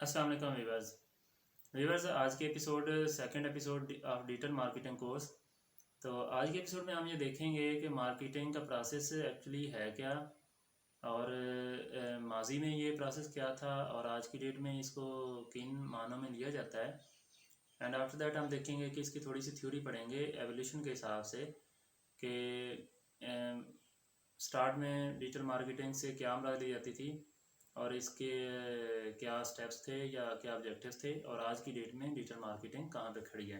अस्सलाम वालेकुम वीवर्स आज के episode second episode of digital marketing course. तो आज के एपिसोड में हम ये देखेंगे कि मार्केटिंग का प्रोसेस एक्चुअली है क्या, और माजी में ये प्रोसेस क्या था और आज की डेट में इसको किन मानों में लिया जाता है। एंड आफ्टर दैट हम देखेंगे कि इसकी थोड़ी सी थ्योरी पढ़ेंगे एवोल्यूशन के हिसाब से कि स्टार्ट में डिजिटल मार्केटिंग से क्या मुराद ली जाती थी और इसके क्या स्टेप्स थे या क्या ऑब्जेक्टिव्स थे, और आज की डेट में डिजिटल मार्केटिंग कहाँ पे खड़ी है।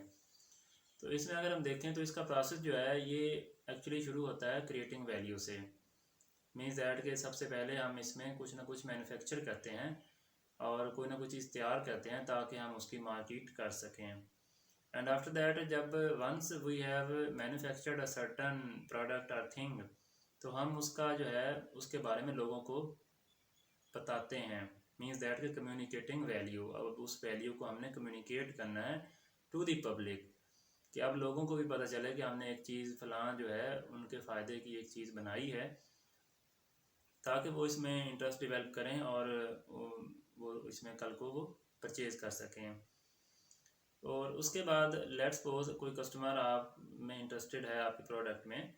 तो इसमें अगर हम देखें तो इसका प्रोसेस जो है ये एक्चुअली शुरू होता है क्रिएटिंग वैल्यू से। मीन्स दैट के सबसे पहले हम इसमें कुछ ना कुछ मैन्युफैक्चर करते हैं और कोई ना कोई चीज़ तैयार करते हैं ताकि हम उसकी मार्केट कर सकें। एंड आफ्टर दैट जब once we have manufactured a certain product और थिंग, तो हम उसका जो है उसके बारे में लोगों को बताते हैं। मीन्स दैट के कम्युनिकेटिंग वैल्यू, अब उस वैल्यू को हमने कम्युनिकेट करना है टू दी पब्लिक, कि अब लोगों को भी पता चले कि हमने एक चीज़ फलां जो है उनके फ़ायदे की एक चीज़ बनाई है, ताकि वो इसमें इंटरेस्ट डेवलप करें और वो इसमें कल को वो परचेज़ कर सकें। और उसके बाद लेट्स सपोज कोई कस्टमर आप में इंटरेस्टेड है आपके प्रोडक्ट में,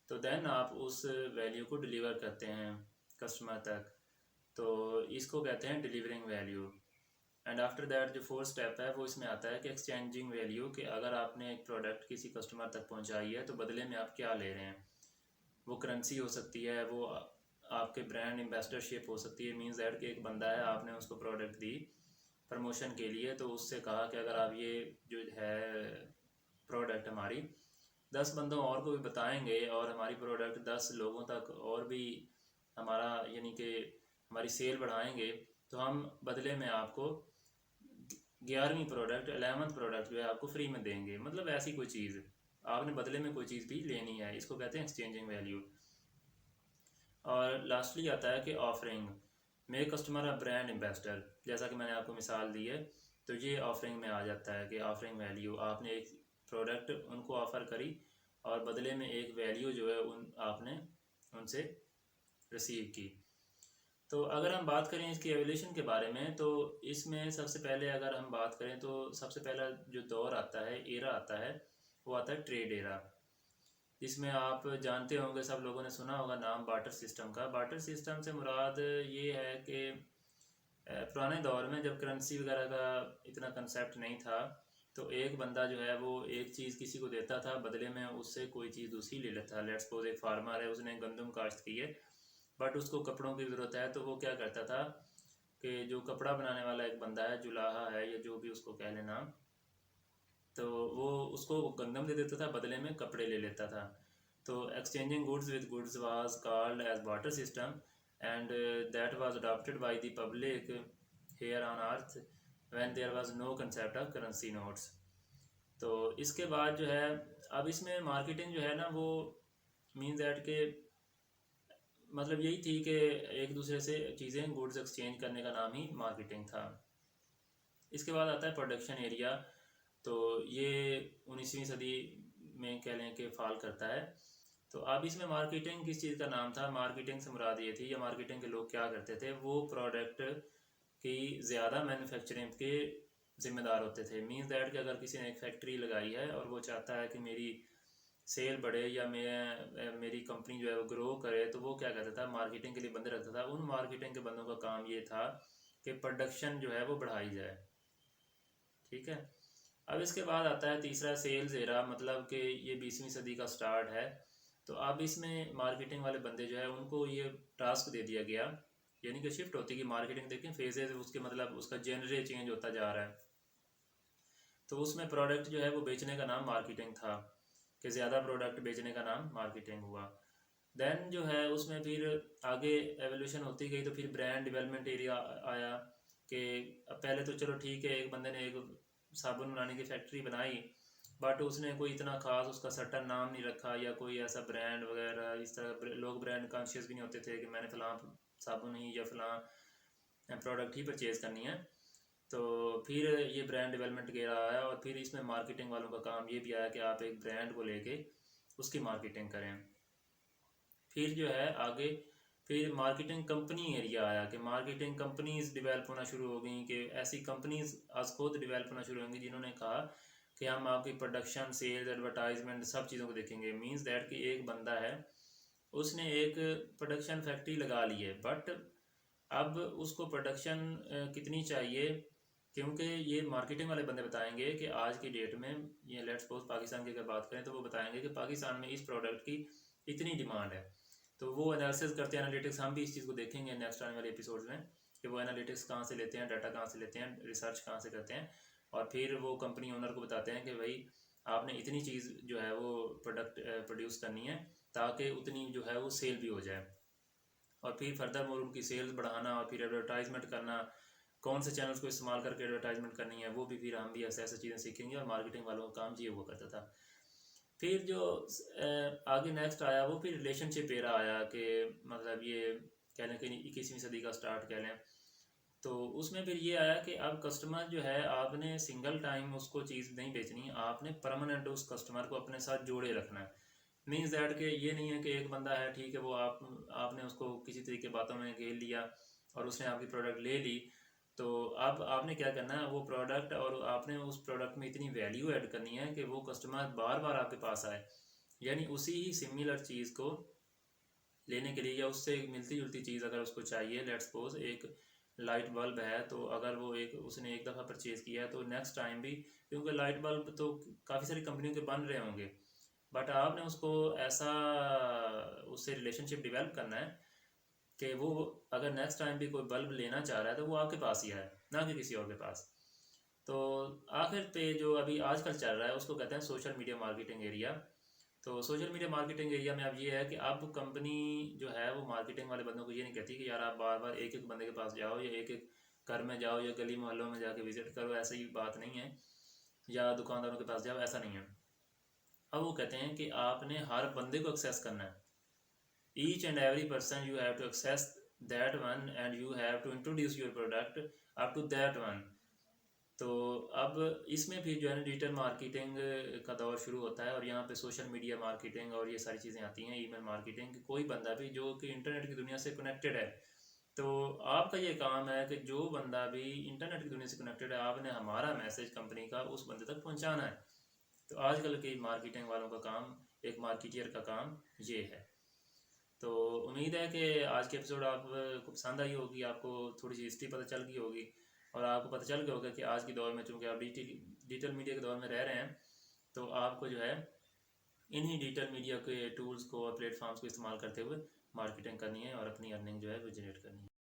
तो देन आप उस वैल्यू को डिलीवर करते हैं कस्टमर तक। तो इसको कहते हैं delivering value. And after that जो फोर्थ स्टेप है वो इसमें आता है कि एक्सचेंजिंग वैल्यू, कि अगर आपने एक प्रोडक्ट किसी कस्टमर तक पहुंचाई है तो बदले में आप क्या ले रहे हैं। वो करेंसी हो सकती है, वो आपके ब्रांड एम्बेसडरशिप हो सकती है। मीन्स दैट कि एक बंदा है, आपने उसको प्रोडक्ट दी प्रमोशन के लिए, तो उससे कहा कि अगर आप ये जो है प्रोडक्ट हमारी 10 बंदों और को भी बताएंगे और हमारी प्रोडक्ट 10 लोगों तक और भी हमारा यानी कि हमारी सेल बढ़ाएंगे, तो हम बदले में आपको 11वीं प्रोडक्ट 11th प्रोडक्ट जो है आपको फ्री में देंगे। मतलब ऐसी कोई चीज़ आपने बदले में कोई चीज़ भी लेनी है, इसको कहते हैं एक्सचेंजिंग वैल्यू। और लास्टली आता है कि offering, make customer a brand ambassador, जैसा कि मैंने आपको मिसाल दी है, तो ये ऑफरिंग में आ जाता है कि ऑफरिंग वैल्यू, आपने एक प्रोडक्ट उनको ऑफ़र करी और बदले में एक वैल्यू जो है उन आपने उनसे रिसीव की। तो अगर हम बात करें इसकी एवोल्यूशन के बारे में, तो इसमें सबसे पहले अगर हम बात करें तो सबसे पहला जो दौर आता है, एरा आता है, वो आता है ट्रेड एरा, जिसमें आप जानते होंगे, सब लोगों ने सुना होगा नाम बार्टर सिस्टम का। बार्टर सिस्टम से मुराद ये है कि पुराने दौर में जब करेंसी वगैरह का इतना कंसेप्ट नहीं था, तो एक बंदा जो है वो एक चीज़ किसी को देता था, बदले में उससे कोई चीज़ दूसरी ले लेता था। लेट्स सपोज एक फार्मर है, उसने गंदम काश्त की है बट उसको कपड़ों की ज़रूरत है, तो वो क्या करता था कि जो कपड़ा बनाने वाला एक बंदा है, जुलाहा है या जो भी उसको कह लेना, तो वो उसको गंदम दे देता था, बदले में कपड़े ले लेता था। तो exchanging goods with goods was called as barter system, and that was adopted by the public here on earth when there was no concept of currency notes. तो इसके बाद जो है, अब इसमें मार्केटिंग जो है ना, वो मीन्स दैट के मतलब यही थी कि एक दूसरे से चीज़ें गुड्स एक्सचेंज करने का नाम ही मार्केटिंग था। इसके बाद आता है प्रोडक्शन एरिया। तो ये 19वीं सदी में कह लें कि फॉल करता है। तो अब इसमें मार्केटिंग किस चीज़ का नाम था, मार्केटिंग से मुराद ये थी, या मार्केटिंग के लोग क्या करते थे, वो प्रोडक्ट की ज़्यादा मैन्युफैक्चरिंग के ज़िम्मेदार होते थे। मीन्स दैट कि अगर किसी ने एक फैक्ट्री लगाई है और वो चाहता है कि मेरी सेल बढ़े या मेरी कंपनी जो है वो ग्रो करे, तो वो क्या करता था, मार्केटिंग के लिए बंदे रखता था। उन मार्केटिंग के बंदों का काम ये था कि प्रोडक्शन जो है वो बढ़ाई जाए। ठीक है। अब इसके बाद आता है तीसरा सेल्स एरा, मतलब कि ये 20वीं सदी का स्टार्ट है। तो अब इसमें मार्केटिंग वाले बंदे जो है उनको ये टास्क दे दिया गया, यानी कि शिफ्ट होती है कि मार्केटिंग देखें फेजेज, उसके मतलब उसका जेनरे चेंज होता जा रहा है। तो उसमें प्रोडक्ट जो है वो बेचने का नाम मार्केटिंग था, कि ज़्यादा प्रोडक्ट बेचने का नाम मार्केटिंग हुआ। देन जो है उसमें फिर आगे एवोल्यूशन होती गई, तो फिर ब्रांड डेवलपमेंट एरिया आया, कि पहले तो चलो ठीक है, एक बंदे ने एक साबुन बनाने की फैक्ट्री बनाई, बट उसने कोई इतना ख़ास उसका सट्टा नाम नहीं रखा या कोई ऐसा ब्रांड वगैरह, इस तरह लोग ब्रांड कॉन्शियस भी नहीं होते थे कि मैंने फ़लाँ साबुन ही या फ़लाँ प्रोडक्ट ही परचेज़ करनी है। तो फिर ये ब्रांड डेवलपमेंट के आया, और फिर इसमें मार्केटिंग वालों का काम ये भी आया कि आप एक ब्रांड को लेके उसकी मार्केटिंग करें। फिर जो है आगे फिर मार्केटिंग कंपनी एरिया आया कि मार्केटिंग कंपनीज डेवलप होना शुरू हो गई, कि ऐसी कंपनीज आज खुद डेवलप होना शुरू होंगी जिन्होंने कहा कि हम आपकी प्रोडक्शन, सेल्स, एडवर्टाइजमेंट सब चीज़ों को देखेंगे। मींस दैट कि एक बंदा है, उसने एक प्रोडक्शन फैक्ट्री लगा ली है, बट अब उसको प्रोडक्शन कितनी चाहिए, क्योंकि ये मार्केटिंग वाले बंदे बताएंगे कि आज की डेट में, ये लेट्स सपोज पाकिस्तान की अगर बात करें तो वो बताएंगे कि पाकिस्तान में इस प्रोडक्ट की इतनी डिमांड है। तो वो एनालिसिस करते हैं, एनालिटिक्स, हम भी इस चीज़ को देखेंगे नेक्स्ट आने वाले एपिसोड में कि वो एनालिटिक्स कहाँ से लेते हैं, डाटा कहाँ से लेते हैं, रिसर्च कहाँ से करते हैं, और फिर वो कंपनी ओनर को बताते हैं कि भाई आपने इतनी चीज़ जो है वो प्रोडक्ट प्रोड्यूस करनी है ताकि उतनी जो है वो सेल भी हो जाए, और फिर फर्दर मोर उनकी सेल्स बढ़ाना, और फिर एडवर्टाइजमेंट करना, कौन से चैनल्स को इस्तेमाल करके एडवर्टाइजमेंट करनी है, वो भी फिर हम भी ऐसे ऐसे चीज़ें सीखेंगे। और मार्केटिंग वालों का काम ये वो करता था। फिर जो आगे नेक्स्ट आया वो फिर रिलेशनशिप एरा आया, कि मतलब ये कह लें कि 21वीं सदी का स्टार्ट कह लें। तो उसमें फिर ये आया कि अब कस्टमर जो है, आपने सिंगल टाइम उसको चीज़ नहीं बेचनी, आपने परमानेंट उस कस्टमर को अपने साथ जोड़े रखना है। मीन्स दैट कि ये नहीं है कि एक बंदा है, ठीक है, वो आपने उसको किसी तरीके बातों में घेर लिया और उसने आपकी प्रोडक्ट ले ली, तो अब आपने क्या करना है, वो प्रोडक्ट, और आपने उस प्रोडक्ट में इतनी वैल्यू ऐड करनी है कि वो कस्टमर बार बार आपके पास आए। यानी उसी ही सिमिलर चीज़ को लेने के लिए, या उससे मिलती जुलती चीज़ अगर उसको चाहिए, लेट्स सपोज एक लाइट बल्ब है, तो अगर वो उसने एक दफ़ा परचेज़ किया है तो नेक्स्ट टाइम भी, क्योंकि लाइट बल्ब तो काफ़ी सारी कंपनियों के बन रहे होंगे, बट आपने उसको ऐसा उससे रिलेशनशिप डेवलप करना है कि वो अगर नेक्स्ट टाइम भी कोई बल्ब लेना चाह रहा है तो वो आपके पास ही आए, ना कि किसी और के पास। तो आखिर पे जो अभी आजकल चल रहा है उसको कहते हैं सोशल मीडिया मार्केटिंग एरिया। तो सोशल मीडिया मार्केटिंग एरिया में अब ये है कि अब कंपनी जो है वो मार्केटिंग वाले बंदों को ये नहीं कहती कि यार आप बार बार एक एक बंदे के पास जाओ, या एक एक घर में जाओ, या गली मोहल्लों में जाके विजिट करो, ऐसी ही बात नहीं है, या दुकानदारों के पास जाओ, ऐसा नहीं है। अब वो कहते हैं कि आपने हर बंदे को एक्सेस करना है, each and every person you have to access that one, and you have to introduce your product up to that one। तो अब इसमें भी जो है ना डिजिटल मार्केटिंग का दौर शुरू होता है, और यहाँ पे सोशल मीडिया मार्केटिंग और ये सारी चीज़ें आती हैं, ईमेल मार्केटिंग। कोई बंदा भी जो कि इंटरनेट की दुनिया से कनेक्टेड है, तो आपका ये काम है कि जो बंदा भी इंटरनेट की दुनिया से कनेक्टेड है, आपने हमारा मैसेज कंपनी का उस बंदे तक पहुँचाना है। तो आजकल के मार्केटिंग वालों का काम, एक मार्केटियर का काम ये है। तो उम्मीद है कि आज की एपिसोड आपको पसंद आई होगी, आपको थोड़ी सी हिस्ट्री पता चल गई होगी, और आपको पता चल गया होगा कि आज के दौर में, चूँकि आप डिजिटल मीडिया के दौर में रह रहे हैं, तो आपको जो है इन्हीं डिजिटल मीडिया के टूल्स को और प्लेटफॉर्म्स को इस्तेमाल करते हुए मार्केटिंग करनी है, और अपनी अर्निंग जो है वो जनरेट करनी है।